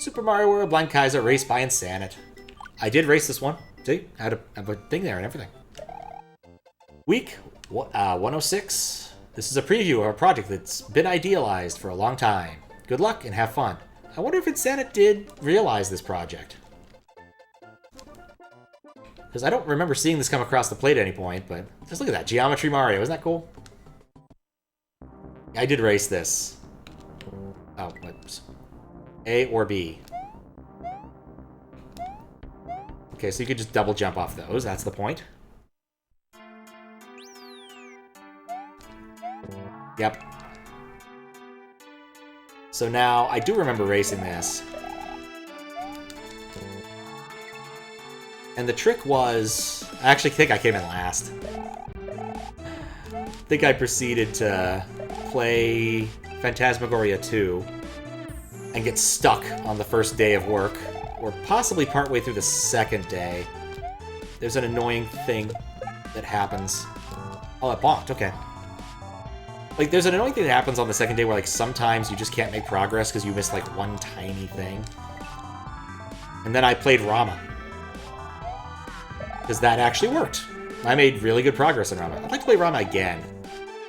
Super Mario World Blind Kaizo Race by Insanit. I did race this one. See? I had a thing there and everything. Week 106. This is a preview of a project that's been idealized for a long time. Good luck and have fun. I wonder if Insanit did realize this project. Because I don't remember seeing this come across the plate at any point, but just look at that. Geometry Mario. Isn't that cool? I did race this. Oh, whoops. A or B. Okay, so you could just double jump off those. That's the point. Yep. So now, I do remember racing this. And the trick was... I actually think I came in last. I think I proceeded to play Phantasmagoria 2 and get stuck on the first day of work, or possibly partway through the second day. There's an annoying thing that happens. Oh, it bonked, okay. Like, there's an annoying thing that happens on the second day where, like, sometimes you just can't make progress because you missed, like, one tiny thing. And then I played Rama. Because that actually worked. I made really good progress in Rama. I'd like to play Rama again.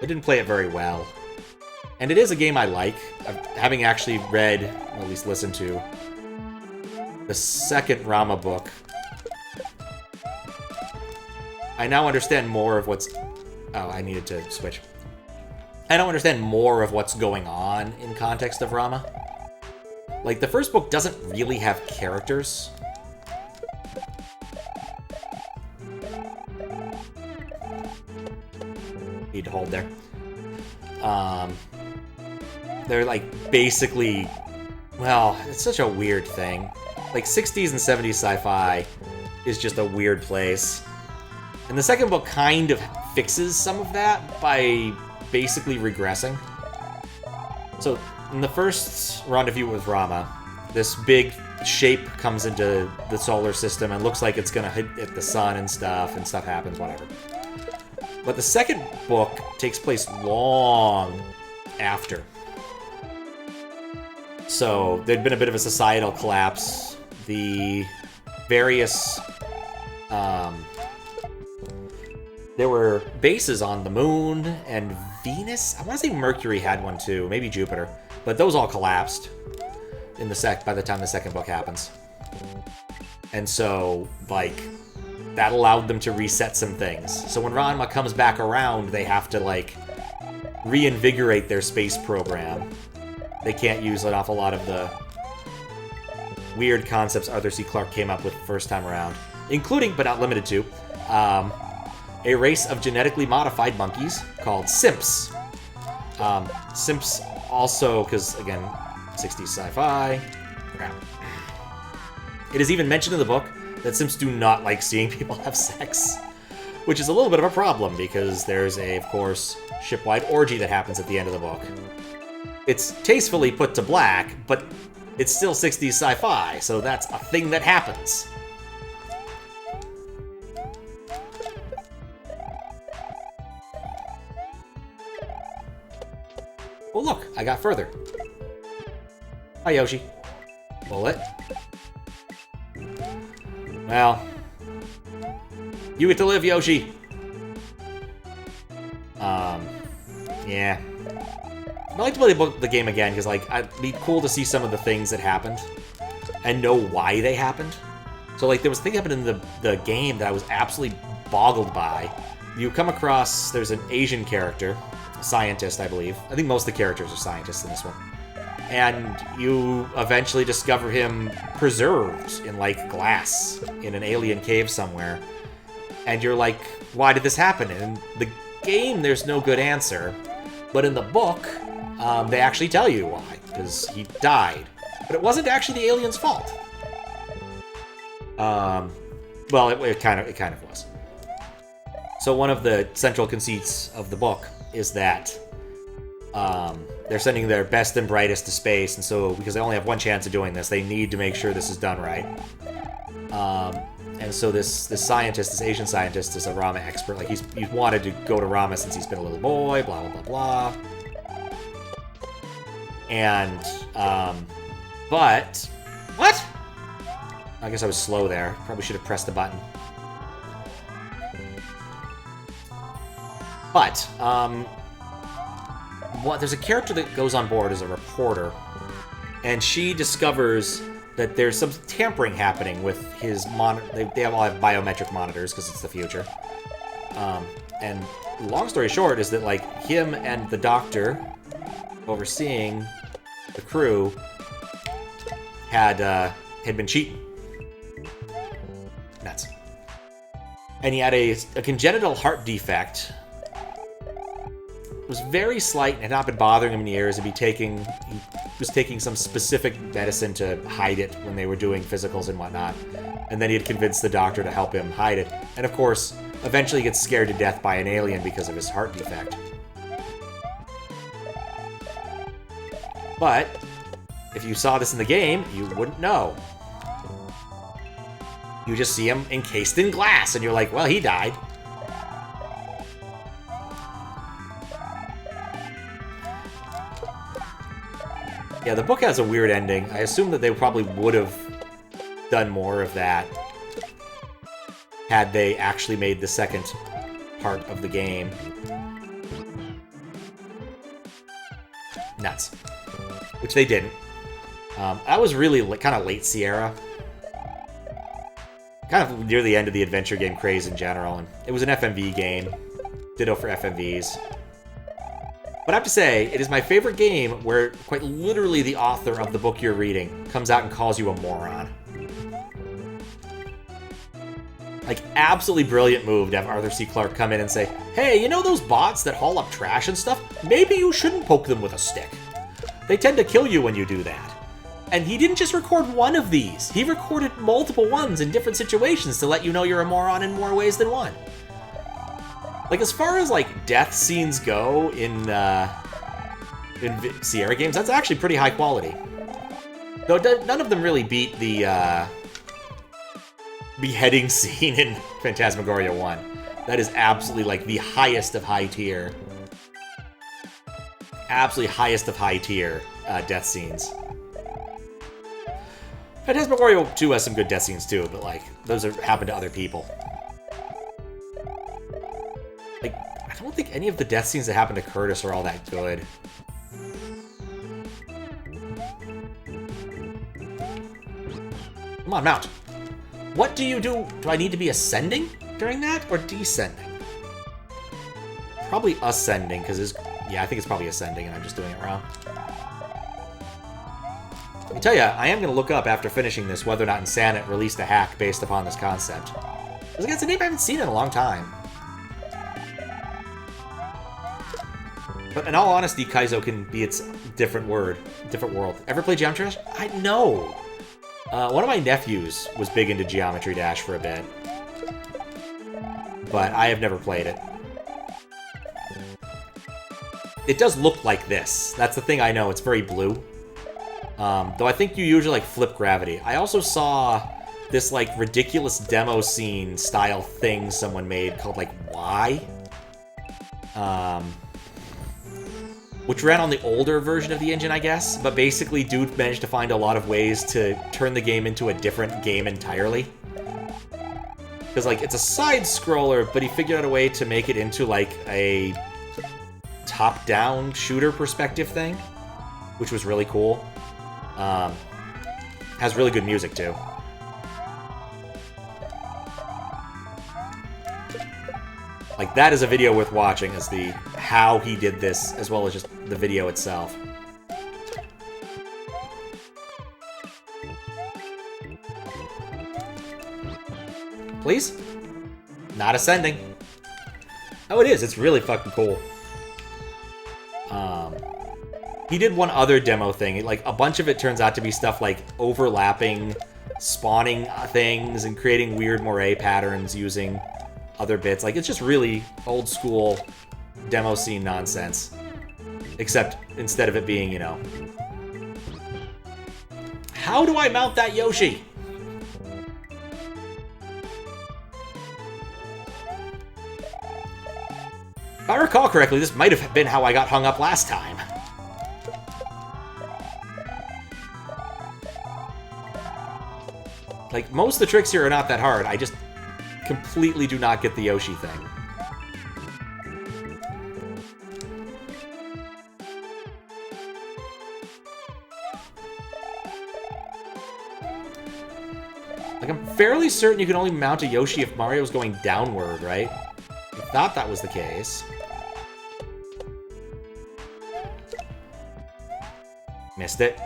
I didn't play it very well. And it is a game I like, having actually read, or at least listened to, the second Rama book. I now understand more of what's... Oh, I needed to switch. I now understand more of what's going on in context of Rama. Like, the first book doesn't really have characters. Need to hold there. They're, like, basically... Well, it's such a weird thing. Like, 60s and 70s sci-fi is just a weird place. And the second book kind of fixes some of that by basically regressing. So, in the first rendezvous with Rama, this big shape comes into the solar system and looks like it's gonna hit the sun and stuff happens, whatever. But the second book takes place long after. So, there'd been a bit of a societal collapse. The various... there were bases on the moon and Venus. I want to say Mercury had one too, maybe Jupiter. But those all collapsed in the by the time the second book happens. And so, like, that allowed them to reset some things. So when Ranma comes back around, they have to, like, reinvigorate their space program. They can't use an awful lot of the weird concepts Arthur C. Clarke came up with the first time around, including, but not limited to, a race of genetically modified monkeys called Simps. Simps also, because, again, 60s sci-fi. It is even mentioned in the book that Simps do not like seeing people have sex, which is a little bit of a problem because there's a, of course, shipwide orgy that happens at the end of the book. It's tastefully put to black, but it's still 60s sci-fi, so that's a thing that happens. Oh look, I got further. Hi, Yoshi. Bullet. Well, you get to live, Yoshi. Yeah. I'd like to play the game again, because, like, it'd be cool to see some of the things that happened and know why they happened. So, like, there was a thing that happened in the game that I was absolutely boggled by. You come across, there's an Asian character, a scientist, I believe. I think most of the characters are scientists in this one. And you eventually discover him preserved in, like, glass in an alien cave somewhere. And you're like, why did this happen? And in the game, there's no good answer. But in the book, they actually tell you why, because he died. But it wasn't actually the alien's fault. Well, it kind of was. So one of the central conceits of the book is that they're sending their best and brightest to space, and so because they only have one chance of doing this, they need to make sure this is done right. And so this scientist, this Asian scientist, is a Rama expert. Like, he's wanted to go to Rama since he's been a little boy, blah, blah, blah, blah. And, but What? I guess I was slow there. Probably should have pressed the button. But, there's a character that goes on board as a reporter, and she discovers that there's some tampering happening with his they all have biometric monitors because it's the future. And long story short is that, like, him and the doctor overseeing the crew had been cheating. Nuts. And he had a congenital heart defect. It was very slight and had not been bothering him in years. He was taking some specific medicine to hide it when they were doing physicals and whatnot. And then he had convinced the doctor to help him hide it. And of course, eventually he gets scared to death by an alien because of his heart defect. But if you saw this in the game, you wouldn't know. You just see him encased in glass, and you're like, well, he died. Yeah, the book has a weird ending. I assume that they probably would have done more of that had they actually made the second part of the game. Nuts. Which they didn't. That was really kind of late Sierra. Kind of near the end of the adventure game craze in general. And it was an FMV game. Ditto for FMVs. But I have to say, it is my favorite game where quite literally the author of the book you're reading comes out and calls you a moron. Like, absolutely brilliant move to have Arthur C. Clarke come in and say, hey, you know those bots that haul up trash and stuff? Maybe you shouldn't poke them with a stick. They tend to kill you when you do that. And he didn't just record one of these. He recorded multiple ones in different situations to let you know you're a moron in more ways than one. Like, as far as, like, death scenes go in Sierra games, that's actually pretty high quality. Though none of them really beat the beheading scene in Phantasmagoria 1. That is absolutely, like, the highest of high tier. Absolutely highest of high tier death scenes. Phantasmagoria 2 has some good death scenes, too, but, like, those happen to other people. Like, I don't think any of the death scenes that happen to Curtis are all that good. Come on, mount. What do you do? Do I need to be ascending during that, or descending? Probably ascending, because yeah, I think it's probably ascending, and I'm just doing it wrong. I tell you, I am going to look up after finishing this whether or not Insanit released a hack based upon this concept. Because it's a name I haven't seen in a long time. But in all honesty, Kaizo can be its different world. Ever play Geometry Dash? I know. One of my nephews was big into Geometry Dash for a bit. But I have never played it. It does look like this. That's the thing I know. It's very blue. Though I think you usually, like, flip gravity. I also saw this, like, ridiculous demo scene style thing someone made called, like, Y. Which ran on the older version of the engine, I guess. But basically, dude managed to find a lot of ways to turn the game into a different game entirely. Because, like, it's a side-scroller, but he figured out a way to make it into, like, a top-down shooter perspective thing. Which was really cool. Has really good music, too. Like, that is a video worth watching, as the how he did this, as well as just the video itself. Please? Not ascending. Oh, it is. It's really fucking cool. He did one other demo thing. Like, a bunch of it turns out to be stuff like overlapping, spawning things, and creating weird moire patterns using other bits. Like, it's just really old school demo scene nonsense. Except instead of it being, you know, how do I mount that Yoshi? If I recall correctly, this might have been how I got hung up last time. Like, most of the tricks here are not that hard. I just completely do not get the Yoshi thing. Like, I'm fairly certain you can only mount a Yoshi if Mario's going downward, right? I thought that was the case. Missed it.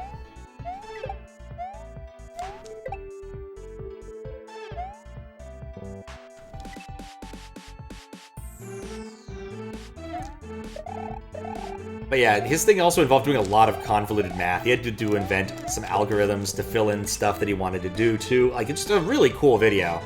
But yeah, his thing also involved doing a lot of convoluted math. He had to invent some algorithms to fill in stuff that he wanted to do, too. Like, it's just a really cool video.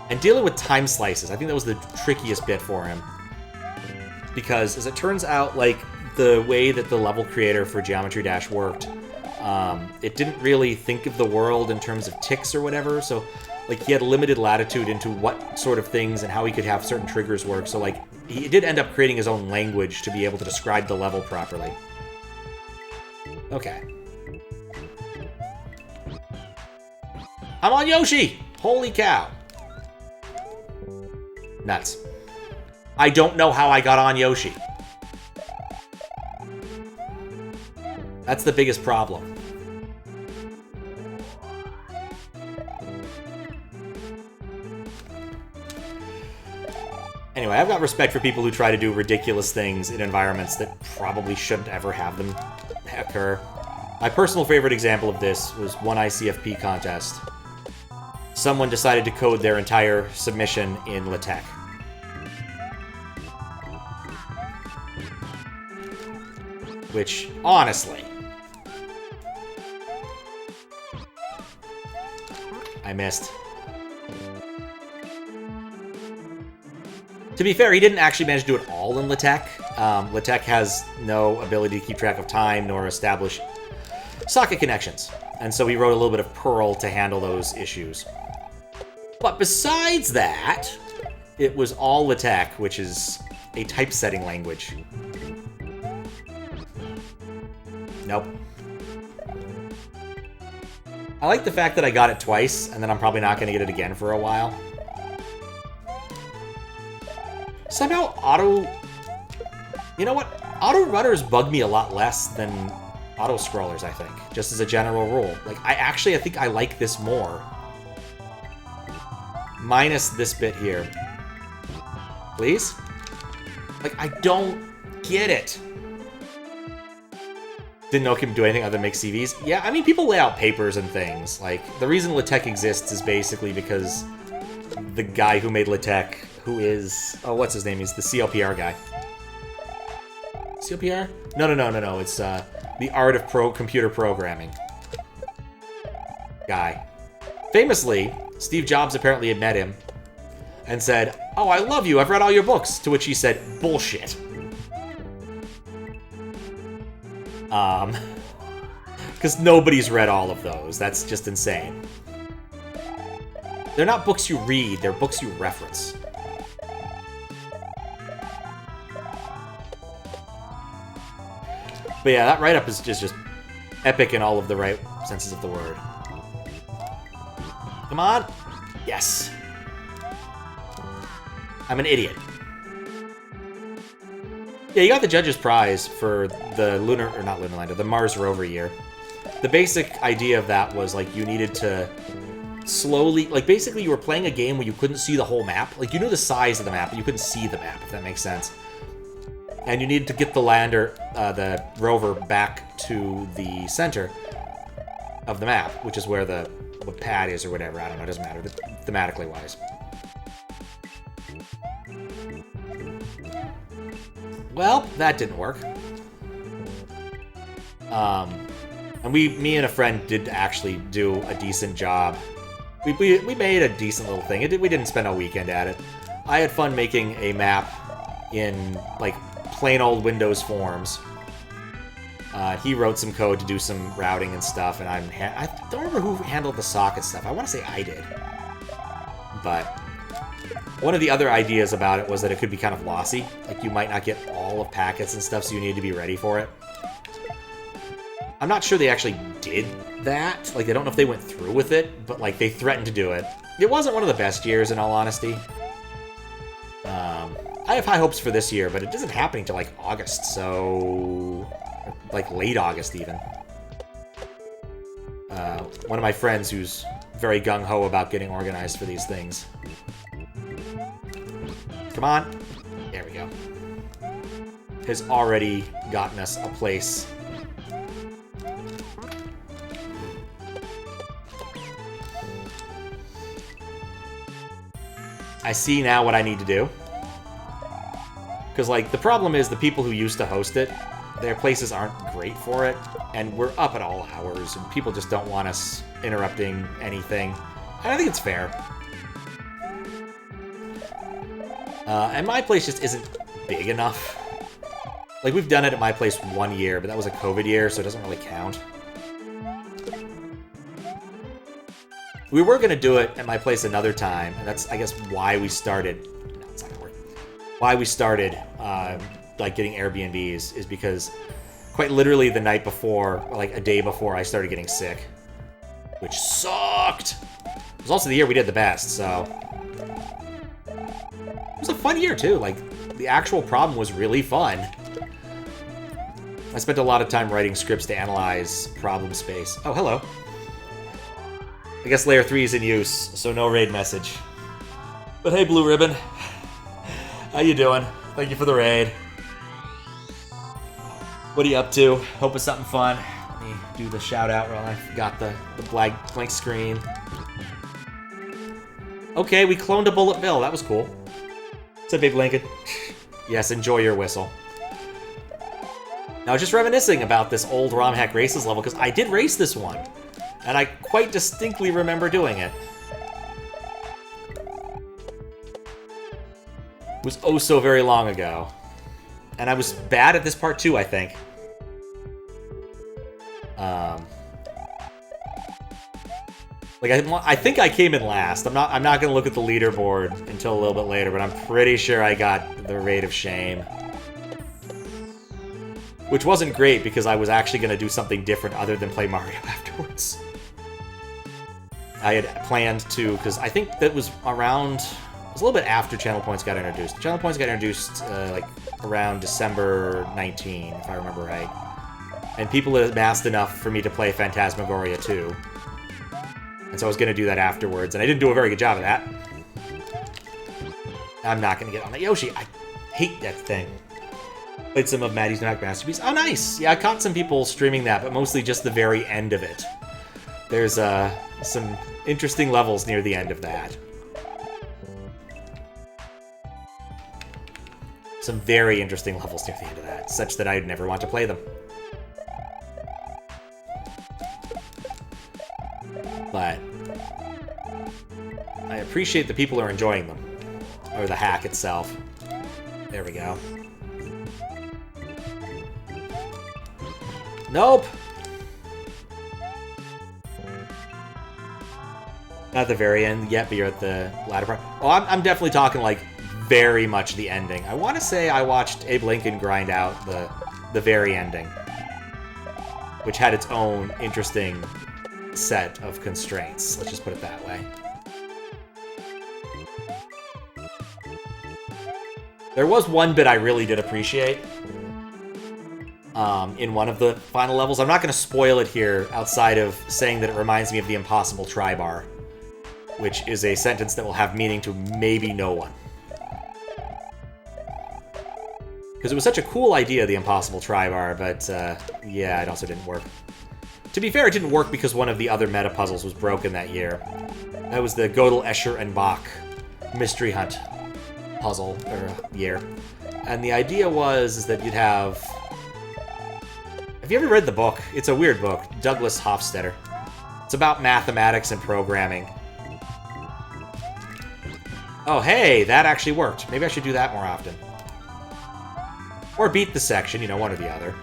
And dealing with time slices, I think that was the trickiest bit for him. Because, as it turns out, like, the way that the level creator for Geometry Dash worked, it didn't really think of the world in terms of ticks or whatever, so, like, he had limited latitude into what sort of things and how he could have certain triggers work, so, like, he did end up creating his own language to be able to describe the level properly. Okay. I'm on Yoshi! Holy cow! Nuts. I don't know how I got on Yoshi. That's the biggest problem. Anyway, I've got respect for people who try to do ridiculous things in environments that probably shouldn't ever have them occur. My personal favorite example of this was one ICFP contest. Someone decided to code their entire submission in LaTeX. Which, honestly... I missed. To be fair, he didn't actually manage to do it all in LaTeX. LaTeX has no ability to keep track of time nor establish socket connections. And so he wrote a little bit of Perl to handle those issues. But besides that, it was all LaTeX, which is a typesetting language. Nope. I like the fact that I got it twice, and then I'm probably not going to get it again for a while. Somehow, auto... You know what? Auto-runners bug me a lot less than auto-scrollers, I think. Just as a general rule. Like, I think I like this more. Minus this bit here. Please? Like, I don't get it. Didn't know it could do anything other than make CVs. Yeah, I mean, people lay out papers and things. Like, the reason LaTeX exists is basically because the guy who made LaTeX, who is... Oh, what's his name? He's the CLPR guy. CLPR? No. It's the Art of Computer Programming guy. Famously, Steve Jobs apparently had met him and said, "Oh, I love you. I've read all your books." To which he said, "Bullshit." Because nobody's read all of those. That's just insane. They're not books you read, they're books you reference. But yeah, that write-up is just epic in all of the right senses of the word. Come on! Yes! I'm an idiot. Yeah, you got the judge's prize for the the Mars rover year. The basic idea of that was, like, you needed to slowly... Like, basically, you were playing a game where you couldn't see the whole map. Like, you knew the size of the map, but you couldn't see the map, if that makes sense. And you needed to get the lander, the rover, back to the center of the map, which is where the pad is or whatever. I don't know, it doesn't matter, thematically wise. Well, that didn't work. And me and a friend did actually do a decent job. We made a decent little thing. We didn't spend a weekend at it. I had fun making a map in, like, plain old Windows forms. He wrote some code to do some routing and stuff, and I don't remember who handled the socket stuff. I want to say I did. But One of the other ideas about it was that it could be kind of lossy. Like, you might not get all of packets and stuff, so you need to be ready for it. I'm not sure they actually did that. Like, I don't know if they went through with it, but, like, they threatened to do it. It wasn't one of the best years, in all honesty. I have high hopes for this year, but it isn't happening until, like, August, so... like, late August, even. One of my friends who's very gung-ho about getting organized for these things. Come on. There we go. Has already gotten us a place. I see now what I need to do. Because, like, the problem is the people who used to host it, their places aren't great for it, and we're up at all hours, and people just don't want us interrupting anything. And I think it's fair. And my place just isn't big enough. Like, we've done it at my place 1 year, but that was a COVID year, so it doesn't really count. We were going to do it at my place another time, and that's, I guess, why we started... No, it's not going to work. Why we started, like, getting Airbnbs is because quite literally the night before, or like a day before, I started getting sick. Which sucked! It was also the year we did the best, so... It was a fun year, too. Like, the actual problem was really fun. I spent a lot of time writing scripts to analyze problem space. Oh, hello. I guess Layer 3 is in use, so no raid message. But hey, Blue Ribbon. How you doing? Thank you for the raid. What are you up to? Hope it's something fun. Let me do the shout out while I've got the blank screen. Okay, we cloned a Bullet Bill. That was cool. What's up, Big Lincoln? Yes, enjoy your whistle. Now, I was just reminiscing about this old Romhack Races level, because I did race this one. And I quite distinctly remember doing it. It was oh so very long ago. And I was bad at this part too, I think. Like, I think I came in last. I'm not gonna look at the leaderboard until a little bit later, but I'm pretty sure I got the Raid of Shame. Which wasn't great because I was actually gonna do something different other than play Mario afterwards. I had planned to, because I think that was around... It was a little bit after Channel Points got introduced. Channel Points got introduced, like, around December 19, if I remember right. And people had amassed enough for me to play Phantasmagoria 2. And so I was going to do that afterwards, and I didn't do a very good job of that. I'm not going to get on that Yoshi. I hate that thing. Played some of Maddie's Mac Masterpiece. Oh, nice! Yeah, I caught some people streaming that, but mostly just the very end of it. There's some interesting levels near the end of that. Some very interesting levels near the end of that, such that I'd never want to play them. But I appreciate the people who are enjoying them. Or the hack itself. There we go. Nope! Not at the very end yet, but you're at the latter part. Oh, I'm definitely talking, like, very much the ending. I want to say I watched Abe Lincoln grind out the very ending. Which had its own interesting set of constraints. Let's just put it that way. There was one bit I really did appreciate. In one of the final levels. I'm not going to spoil it here outside of saying that it reminds me of the Impossible Tri-Bar. Which is a sentence that will have meaning to maybe no one. Because it was such a cool idea, the Impossible Tri-Bar, but yeah, it also didn't work. To be fair, it didn't work because one of the other meta puzzles was broken that year. That was the Gödel, Escher, and Bach Mystery Hunt puzzle, or year. And the idea was that you'd have... Have you ever read the book? It's a weird book. Douglas Hofstadter. It's about mathematics and programming. Oh, hey, that actually worked. Maybe I should do that more often. Or beat the section, you know, one or the other.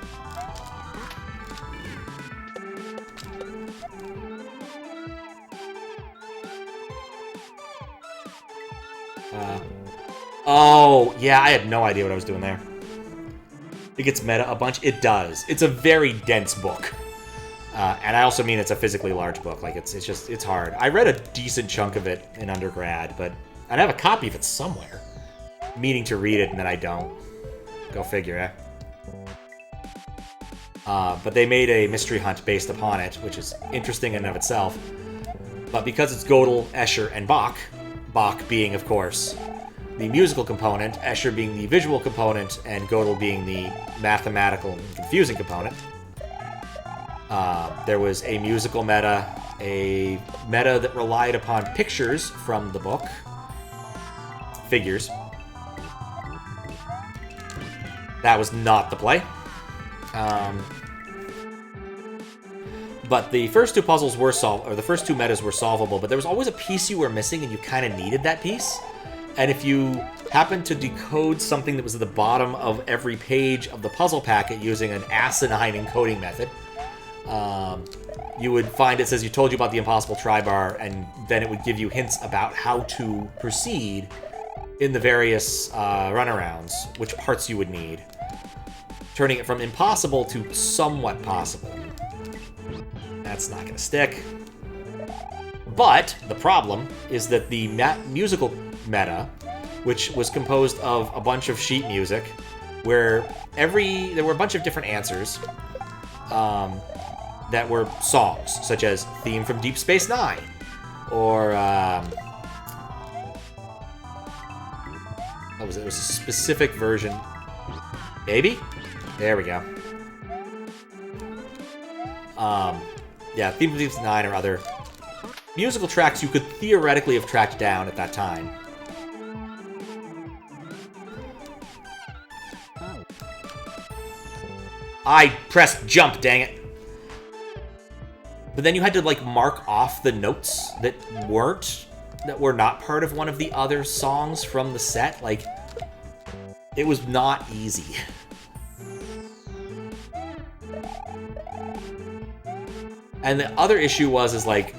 Oh, yeah, I had no idea what I was doing there. It gets meta a bunch. It does. It's a very dense book. And I also mean it's a physically large book. Like, it's hard. I read a decent chunk of it in undergrad, but I'd have a copy of it somewhere. Meaning to read it, and then I don't. Go figure, eh? But they made a mystery hunt based upon it, which is interesting in and of itself. But because it's Gödel, Escher, and Bach, Bach being, of course, the musical component, Escher being the visual component, and Gödel being the mathematical and confusing component, there was a musical meta, a meta that relied upon pictures from the book, figures. That was not the play. But the first two puzzles were the first two metas were solvable, but there was always a piece you were missing, and you kind of needed that piece. And if you happened to decode something that was at the bottom of every page of the puzzle packet using an asinine encoding method, you would find it says you told you about the impossible tri-bar, and then it would give you hints about how to proceed in the various runarounds, which parts you would need, turning it from impossible to somewhat possible. That's not going to stick. But the problem is that the musical meta, which was composed of a bunch of sheet music, where there were a bunch of different answers that were songs, such as Theme from Deep Space Nine, or what was it? It was a specific version. Baby? There we go. Yeah, Theme from Deep Space Nine or other musical tracks you could theoretically have tracked down at that time. I pressed jump, dang it. But then you had to, like, mark off the notes that were not part of one of the other songs from the set. Like, it was not easy. And the other issue is like,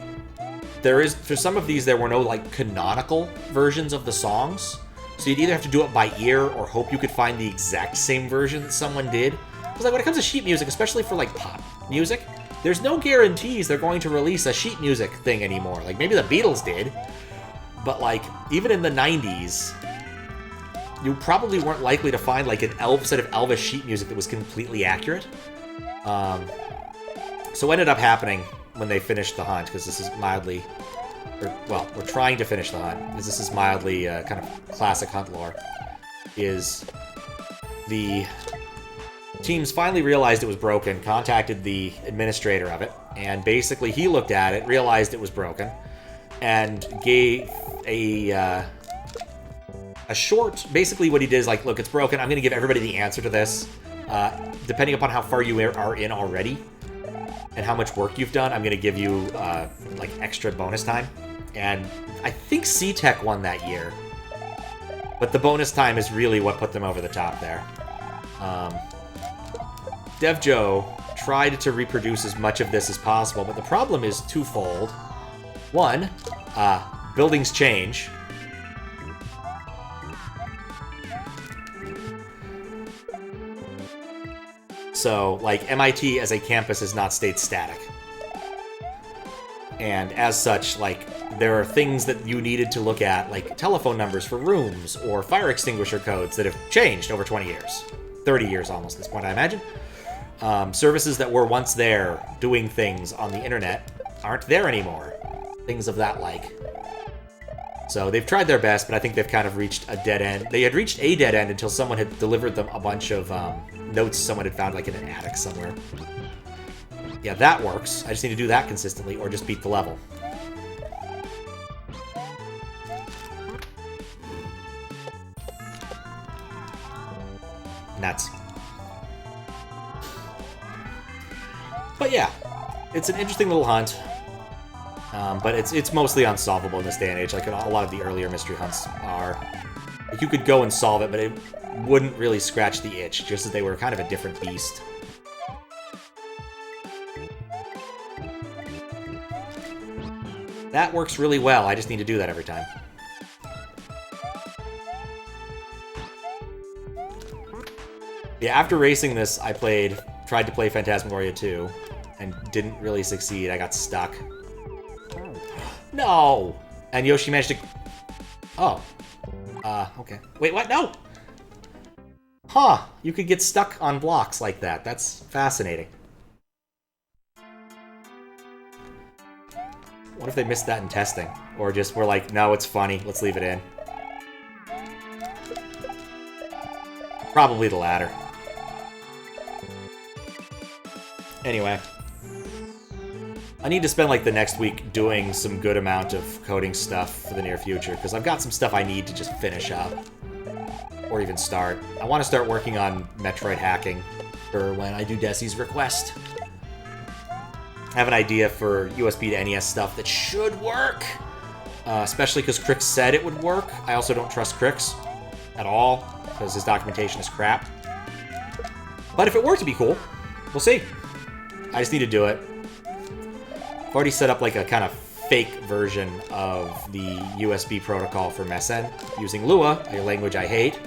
for some of these, there were no, like, canonical versions of the songs. So you'd either have to do it by ear or hope you could find the exact same version that someone did. Because, like, when it comes to sheet music, especially for, like, pop music, there's no guarantees they're going to release a sheet music thing anymore. Like, maybe the Beatles did. But, like, even in the 90s, you probably weren't likely to find, like, a set of Elvis sheet music that was completely accurate. So what ended up happening when they finished the hunt, because this is mildly... well, we're trying to finish the hunt, because this is mildly kind of classic hunt lore, is the teams finally realized it was broken, contacted the administrator of it, and basically he looked at it, realized it was broken, and gave a short... Basically what he did is like, look, it's broken, I'm going to give everybody the answer to this. Depending upon how far you are in already, and how much work you've done, I'm going to give you, like, extra bonus time. And I think C-Tech won that year. But the bonus time is really what put them over the top there. Dev Joe tried to reproduce as much of this as possible, but the problem is twofold. One, buildings change. So, like, MIT as a campus has not stayed static. And as such, like, there are things that you needed to look at, like telephone numbers for rooms or fire extinguisher codes that have changed over 20 years. 30 years almost at this point, I imagine. Services that were once there doing things on the internet aren't there anymore. Things of that like. So they've tried their best, but I think they've kind of reached a dead end. They had reached a dead end until someone had delivered them a bunch of notes someone had found, like, in an attic somewhere. Yeah, that works. I just need to do that consistently, or just beat the level. Nuts. But yeah, it's an interesting little hunt. But it's mostly unsolvable in this day and age, like a lot of the earlier mystery hunts are. Like, you could go and solve it, but it wouldn't really scratch the itch, just as they were kind of a different beast. That works really well, I just need to do that every time. Yeah, after racing this, I tried to play Phantasmagoria 2, and didn't really succeed. I got stuck. No! And Yoshi managed to... Oh. Okay. Wait, what? No! Huh. You could get stuck on blocks like that. That's fascinating. What if they missed that in testing? Or just were like, no, it's funny. Let's leave it in. Probably the latter. Anyway. I need to spend, like, the next week doing some good amount of coding stuff for the near future, because I've got some stuff I need to just finish up. Or even start. I want to start working on Metroid hacking for when I do Desi's request. I have an idea for USB to NES stuff that should work. Especially because Crix said it would work. I also don't trust Crix at all, because his documentation is crap. But if it were to be cool, we'll see. I just need to do it. I've already set up like a kind of fake version of the USB protocol for Messen using Lua, a language I hate.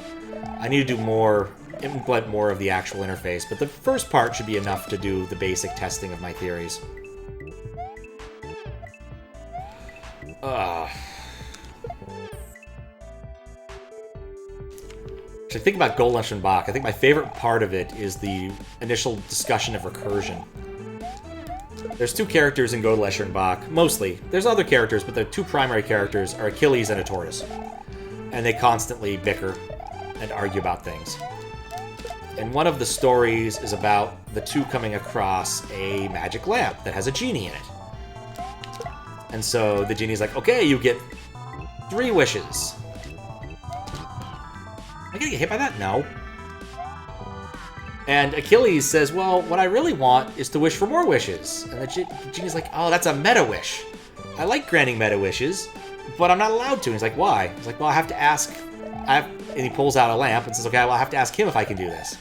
I need to do more, implement more of the actual interface, but the first part should be enough to do the basic testing of my theories. Actually, think about Goldlunch and Bach. I think my favorite part of it is the initial discussion of recursion. There's two characters in Goldlesher and Bach, mostly. There's other characters, but the two primary characters are Achilles and a tortoise. And they constantly bicker and argue about things. And one of the stories is about the two coming across a magic lamp that has a genie in it. And so the genie's like, okay, you get 3 wishes. Am I gonna get hit by that? No. And Achilles says, well, what I really want is to wish for more wishes. And the genie's like, oh, that's a meta wish. I like granting meta wishes, but I'm not allowed to. And he's like, why? He's like, well, I have to ask... And he pulls out a lamp and says, okay, well, I have to ask him if I can do this.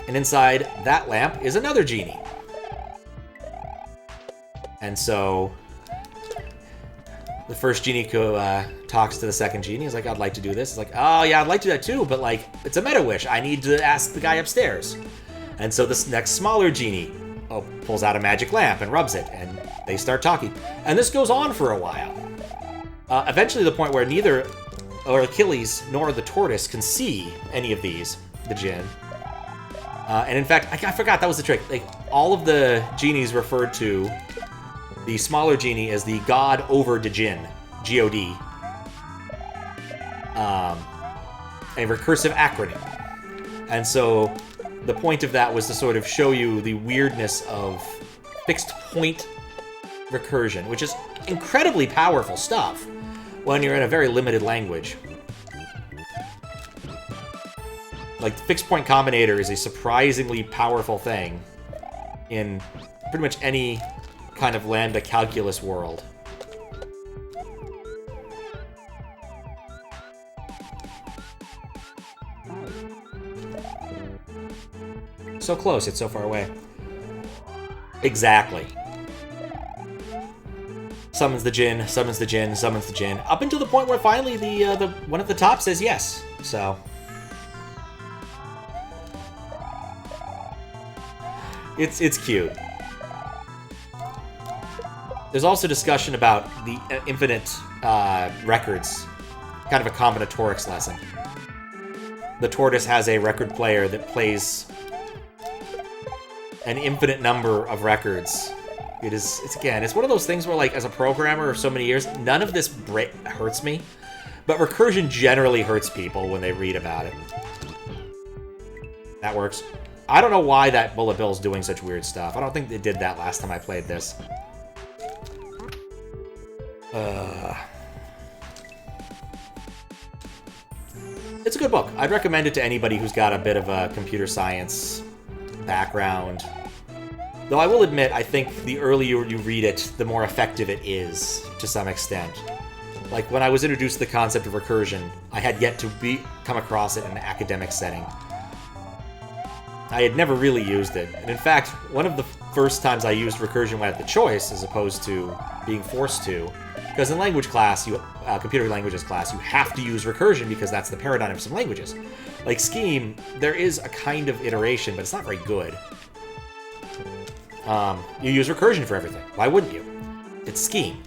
And inside that lamp is another genie. And so... the first genie talks to the second genie. He's like, I'd like to do this. He's like, oh, yeah, I'd like to do that too, but, like, it's a meta wish. I need to ask the guy upstairs. And so this next smaller genie pulls out a magic lamp and rubs it, and they start talking. And this goes on for a while. Eventually the point where neither Achilles nor the tortoise can see any of these, the djinn. And in fact, I forgot that was the trick. Like, all of the genies referred to the smaller genie as the god over djinn, G-O-D. A recursive acronym. And so the point of that was to sort of show you the weirdness of fixed point recursion, which is incredibly powerful stuff when you're in a very limited language. Like, the fixed point combinator is a surprisingly powerful thing in pretty much any kind of lambda calculus world. So close, it's so far away. Exactly. Summons the djinn, summons the djinn, summons the djinn, up until the point where finally the one at the top says yes. So it's cute. There's also discussion about the infinite records, kind of a combinatorics lesson. The tortoise has a record player that plays an infinite number of records. It's one of those things where, like, as a programmer of so many years, none of this hurts me, but recursion generally hurts people when they read about it. That works. I don't know why that Bullet Bill's doing such weird stuff. I don't think they did that last time I played this. It's a good book. I'd recommend it to anybody who's got a bit of a computer science background. Though I will admit, I think the earlier you read it, the more effective it is, to some extent. Like, when I was introduced to the concept of recursion, I had yet to come across it in an academic setting. I had never really used it. And in fact, one of the first times I used recursion when I had the choice, as opposed to being forced to, because Because in language class, computer languages class, you have to use recursion because that's the paradigm of some languages. Like Scheme, there is a kind of iteration, but it's not very good. You use recursion for everything. Why wouldn't you? It's Scheme.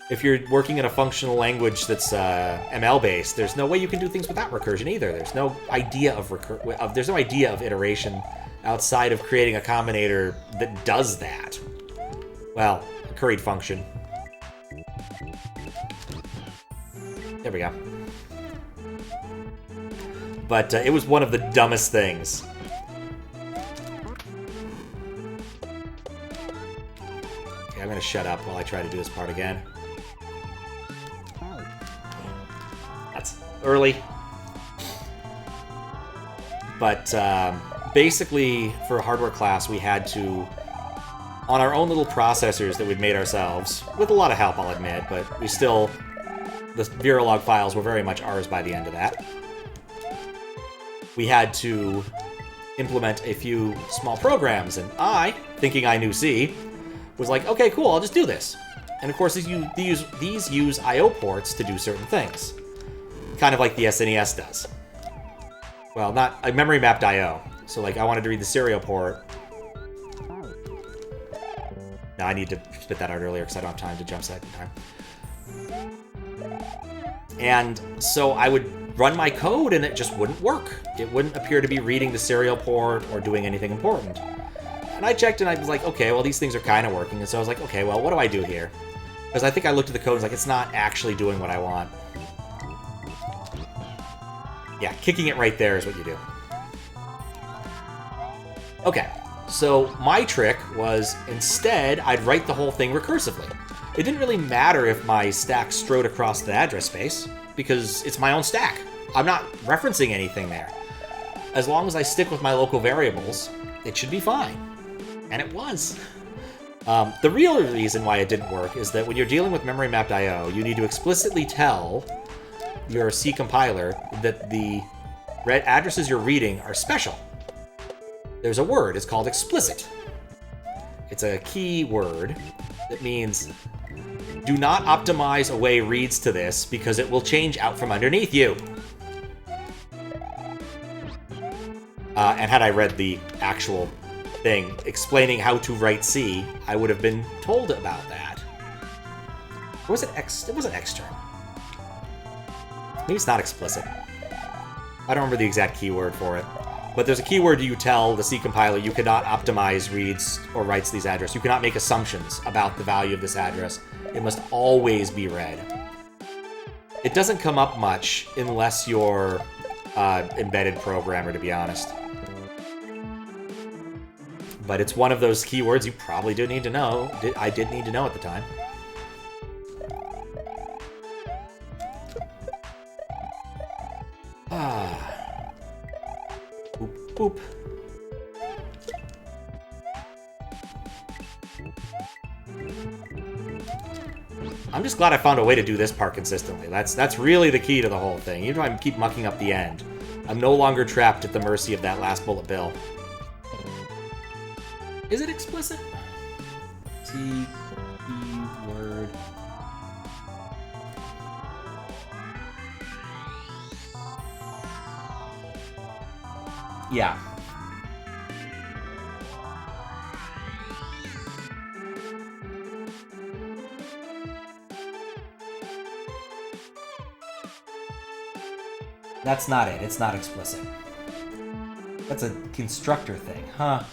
If you're working in a functional language that's ML-based, there's no way you can do things without recursion either. There's no idea of there's no idea of iteration outside of creating a combinator that does that. Well, a curried function. There we go. But it was one of the dumbest things. Okay, I'm gonna shut up while I try to do this part again. That's early. But basically, for a hardware class, we had to, on our own little processors that we'd made ourselves, with a lot of help, I'll admit, but we still, the Verilog files were very much ours by the end of that. We had to implement a few small programs, and I, thinking I knew C, was like, okay, cool, I'll just do this. And of course, these use I/O ports to do certain things. Kind of like the SNES does. Well, not a memory mapped I/O. So, like, I wanted to read the serial port. No, I need to spit that out earlier because I don't have time to jump second time. And so I would run my code and it just wouldn't work. It wouldn't appear to be reading the serial port or doing anything important. And I checked and I was like, okay, well, these things are kind of working. And so I was like, okay, well, what do I do here? Because I think I looked at the code and was like, it's not actually doing what I want. Yeah, kicking it right there is what you do. Okay, so my trick was instead I'd write the whole thing recursively. It didn't really matter if my stack strode across the address space, because it's my own stack. I'm not referencing anything there. As long as I stick with my local variables, it should be fine. And it was. The real reason why it didn't work is that when you're dealing with memory mapped I/O, you need to explicitly tell your C compiler that the addresses you're reading are special. There's a word, it's called explicit. It's a key word that means do not optimize away reads to this because it will change out from underneath you. And had I read the actual thing explaining how to write C, I would have been told about that. Or was it X? It wasn't X term. Maybe it's not explicit. I don't remember the exact keyword for it. But there's a keyword you tell the C compiler you cannot optimize reads or writes these addresses. You cannot make assumptions about the value of this address. It must always be read. It doesn't come up much unless you're embedded programmer, to be honest. But it's one of those keywords you probably do need to know. I did need to know at the time. Boop, boop. I'm just glad I found a way to do this part consistently. That's really the key to the whole thing. Even if I keep mucking up the end, I'm no longer trapped at the mercy of that last bullet bill. Is it explicit? C word. Yeah. That's not it. It's not explicit. That's a constructor thing, huh?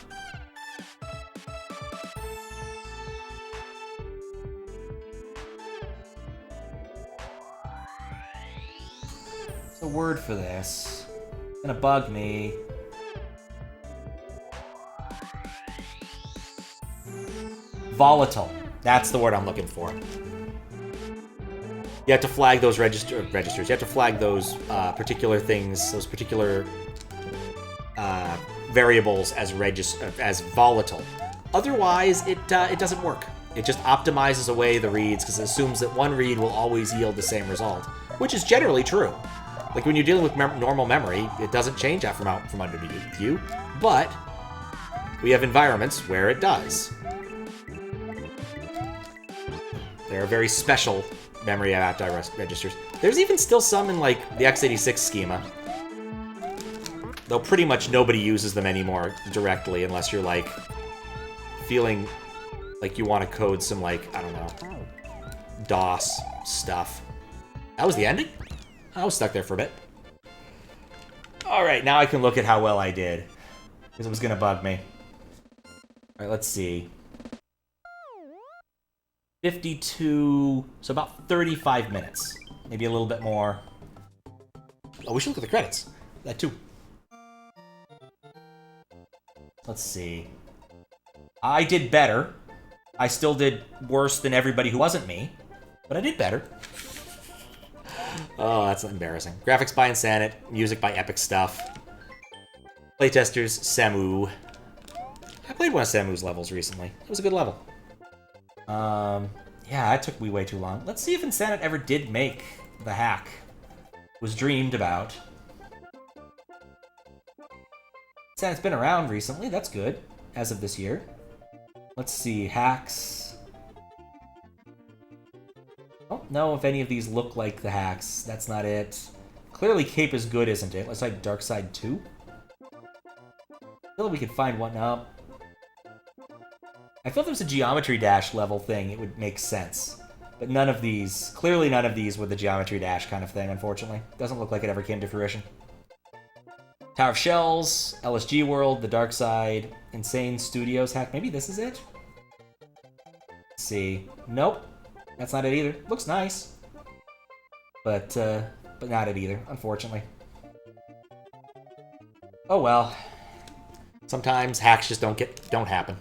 There's a word for this. It's gonna bug me. Volatile. That's the word I'm looking for. You have to flag those registers. You have to flag those particular things, those particular variables as volatile. Otherwise, it doesn't work. It just optimizes away the reads because it assumes that one read will always yield the same result, which is generally true. Like when you're dealing with normal memory, it doesn't change out from underneath you, but we have environments where it does. They are very special memory adapter registers. There's even still some in, like, the x86 schema. Though pretty much nobody uses them anymore directly unless you're, like, feeling like you want to code some, like, I don't know, DOS stuff. That was the ending? I was stuck there for a bit. Alright, now I can look at how well I did. Because it was going to bug me. Alright, let's see. 52... So about 35 minutes. Maybe a little bit more. Oh, we should look at the credits. That too. Let's see. I did better. I still did worse than everybody who wasn't me. But I did better. Oh, that's embarrassing. Graphics by Insanit. Music by Epic Stuff. Playtesters, Samu. I played one of Samu's levels recently. It was a good level. Yeah, that took me way too long. Let's see if Insanit ever did make the hack. It was dreamed about. Insanit's been around recently. That's good. As of this year. Let's see. Hacks. I don't know if any of these look like the hacks. That's not it. Clearly Cape is good, isn't it? Let's like Dark Side 2. I feel like we could find one up. I feel if there was a Geometry Dash level thing, it would make sense. But none of these, clearly none of these were the Geometry Dash kind of thing, unfortunately. Doesn't look like it ever came to fruition. Tower of Shells, LSG World, The Dark Side, Insane Studios hack. Maybe this is it? Let's see. Nope. That's not it either. Looks nice. But not it either, unfortunately. Oh well. Sometimes hacks just don't happen.